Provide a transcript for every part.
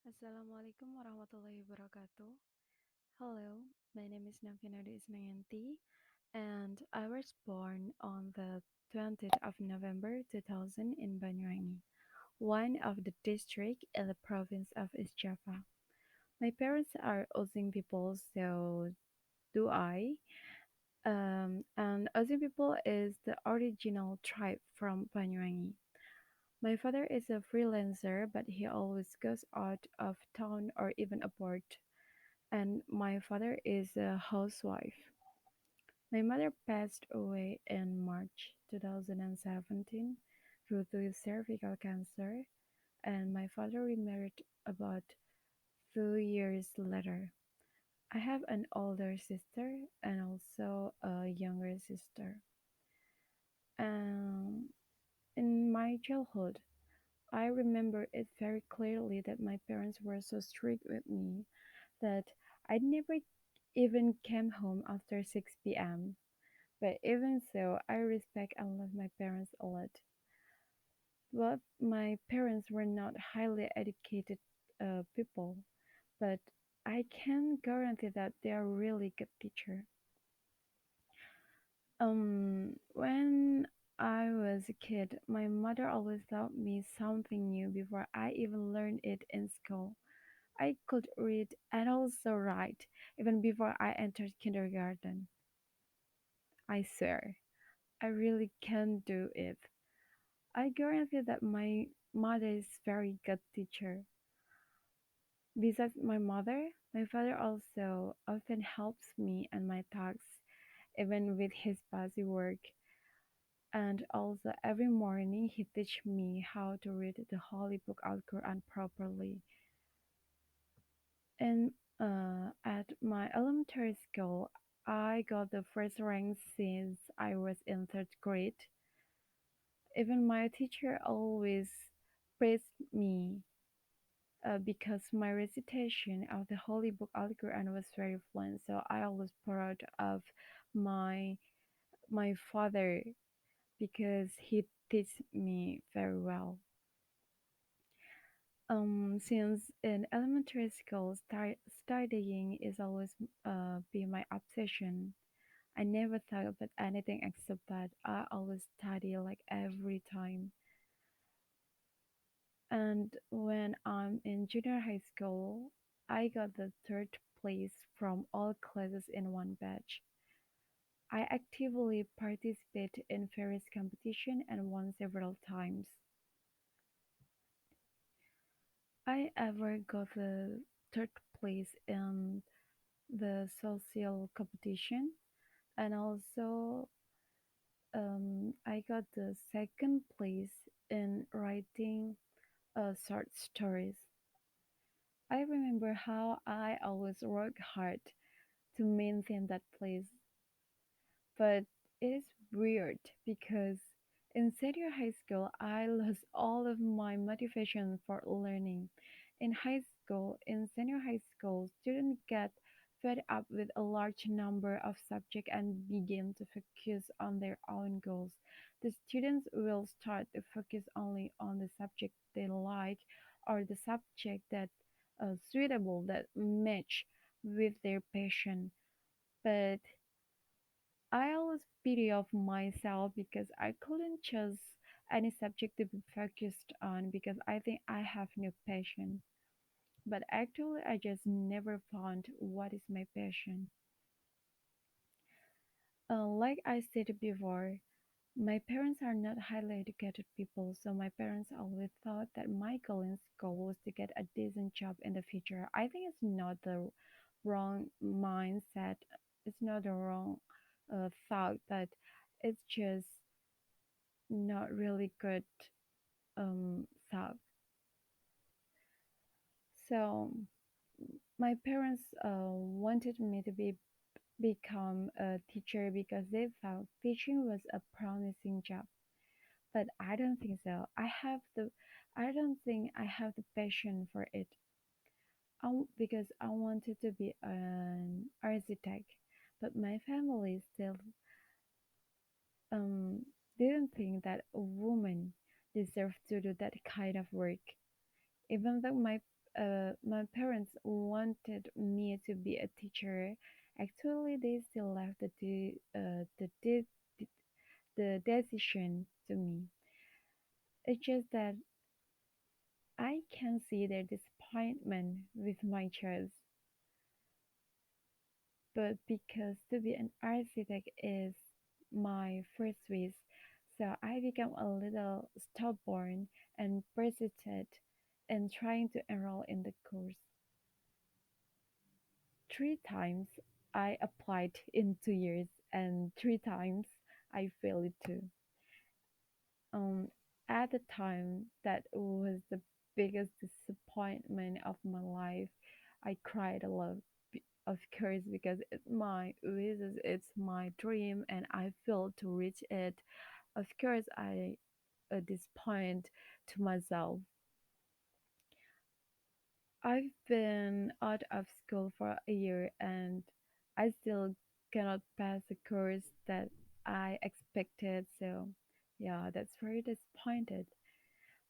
Assalamualaikum warahmatullahi wabarakatuh. Hello, my name is Noviana Dwi Isnayanti, and I was born on the 20th of November 2000 in Banyuwangi, one of the district in the province of East Java. My parents are Osing people, so do I. And Osing people is the original tribe from Banyuwangi. My father is a freelancer, but he always goes out of town or even abroad, and my father is a housewife. My mother passed away in March 2017 due to cervical cancer, and my father remarried about 2 years later. I have an older sister and also a younger sister. Um, in my childhood, I remember it very clearly that my parents were so strict with me that I never even came home after 6 p.m. But even so, I respect and love my parents a lot. But my parents were not highly educated people, but I can guarantee that they are really good teacher. When I was a kid, my mother always taught me something new before I even learned it in school. I could read and also write even before I entered kindergarten. I swear, I really can do it. I guarantee that my mother is very good teacher. Besides my mother, my father also often helps me and my tasks, even with his busy work. And also every morning he teach me how to read the Holy Book Al Quran properly. And at my elementary school, I got the first rank since I was in third grade. Even my teacher always praised me because my recitation of the Holy Book Al Quran was very fluent. So I always proud of my my father because he teach me very well. Since in elementary school, studying is always be my obsession. I never thought about anything except that I always study like every time. And when I'm in junior high school, I got the third place from all classes in one batch. I actively participate in various competition and won several times. I ever got the third place in the social competition, and also I got the second place in writing short stories. I remember how I always work hard to maintain that place, but it is weird because in senior high school I lost all of my motivation for learning. In senior high school, students get fed up with a large number of subjects and begin to focus on their own goals. The students will start to focus only on the subject they like or the subject that suitable that match with their passion. But I always pity of myself because I couldn't choose any subject to be focused on because I think I have no passion. But actually, I just never found what is my passion. Like I stated before, my parents are not highly educated people, so my parents always thought that my goal in school was to get a decent job in the future. I think it's not the wrong mindset, it's not the wrong thought, but it's just not really good thought. So my parents wanted me to become a teacher because they thought teaching was a promising job. But I don't think so. I don't think I have the passion for it. Because I wanted to be an architect, but my family still um didn't think that a woman deserved to do that kind of work. Even though my parents wanted me to be a teacher. Actually, they still left the decision to me. It's just that I can see their disappointment with my choice, but because to be an architect is my first wish, so I became a little stubborn and persisted in trying to enroll in the course. 3 times I applied in 2 years, and 3 times I failed too. Um, at the time, that was the biggest disappointment of my life. I cried a lot, of course, because it's my wishes, it's my dream, and I failed to reach it. Of course, I disappoint to myself. I've been out of school for a year, and I still cannot pass the course that I expected. So, yeah, that's very disappointed.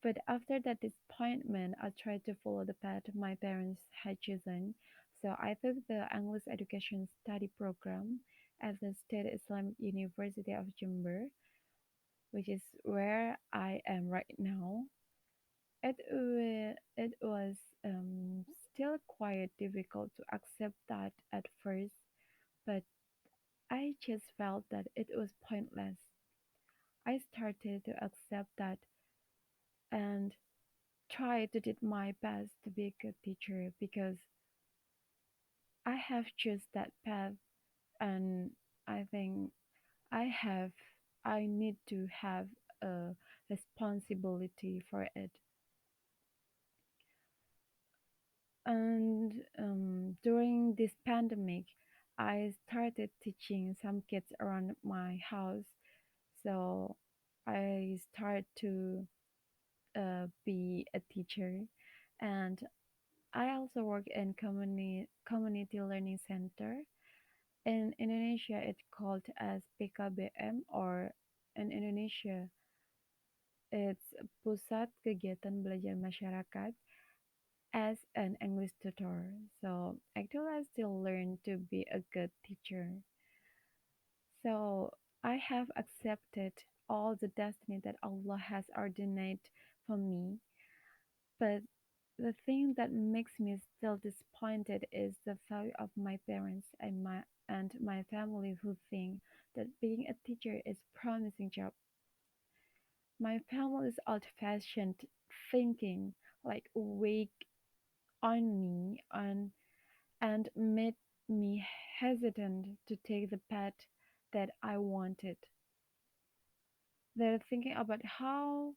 But after that disappointment, I tried to follow the path my parents had chosen. So I took the English education study program at the State Islamic University of Jember, which is where I am right now. It was still quite difficult to accept that at first, but I just felt that it was pointless. I started to accept that and try to do my best to be a good teacher because I have choose that path, and I think I have I need to have a responsibility for it. And during this pandemic, I started teaching some kids around my house. So I start to be a teacher, and I also work in community learning center. In Indonesia, it's called as PKBM, or in Indonesia, it's Pusat Kegiatan Belajar Masyarakat, as an English tutor. So actually, I still learn to be a good teacher. So I have accepted all the destiny that Allah has ordained for me. But the thing that makes me still disappointed is the value of my parents and my family who think that being a teacher is promising job. My family is old-fashioned thinking, like wake on me and made me hesitant to take the path that I wanted. They're thinking about how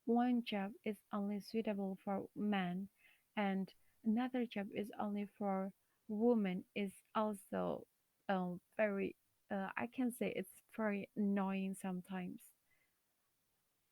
one job is only suitable for men and another job is only for women is also very I can say it's very annoying sometimes.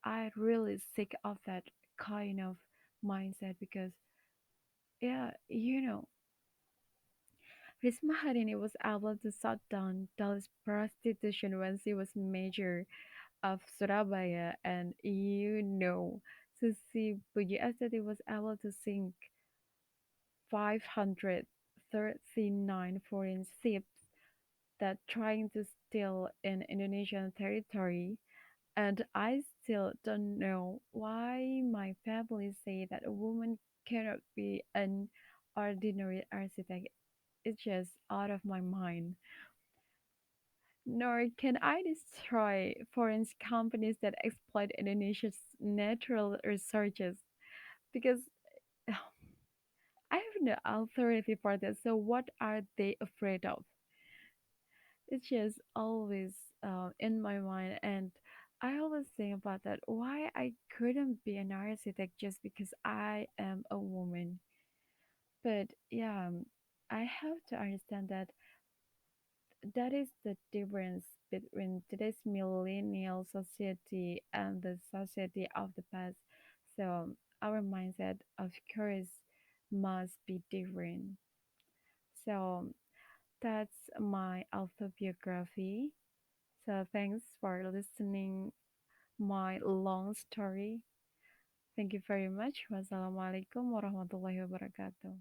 I really sick of that kind of mindset because yeah, Risma Harini was able to shut down Dallas prostitution when she was mayor of Surabaya, and Susi Pujiastuti was able to sink 539 foreign ships that trying to steal in Indonesian territory. And I still don't know why my family say that a woman cannot be an ordinary architect. It's just out of my mind. Nor can I destroy foreign companies that exploit Indonesia's natural resources because I have no authority for this. So what are they afraid of? It's just always in my mind, and I always think about that. Why I couldn't be an architect just because I am a woman? But yeah, I have to understand that that is the difference between today's millennial society and the society of the past. So our mindset, of course, must be different. So that's my autobiography. So thanks for listening my long story. Thank you very much. Wassalamualaikum warahmatullahi wabarakatuh.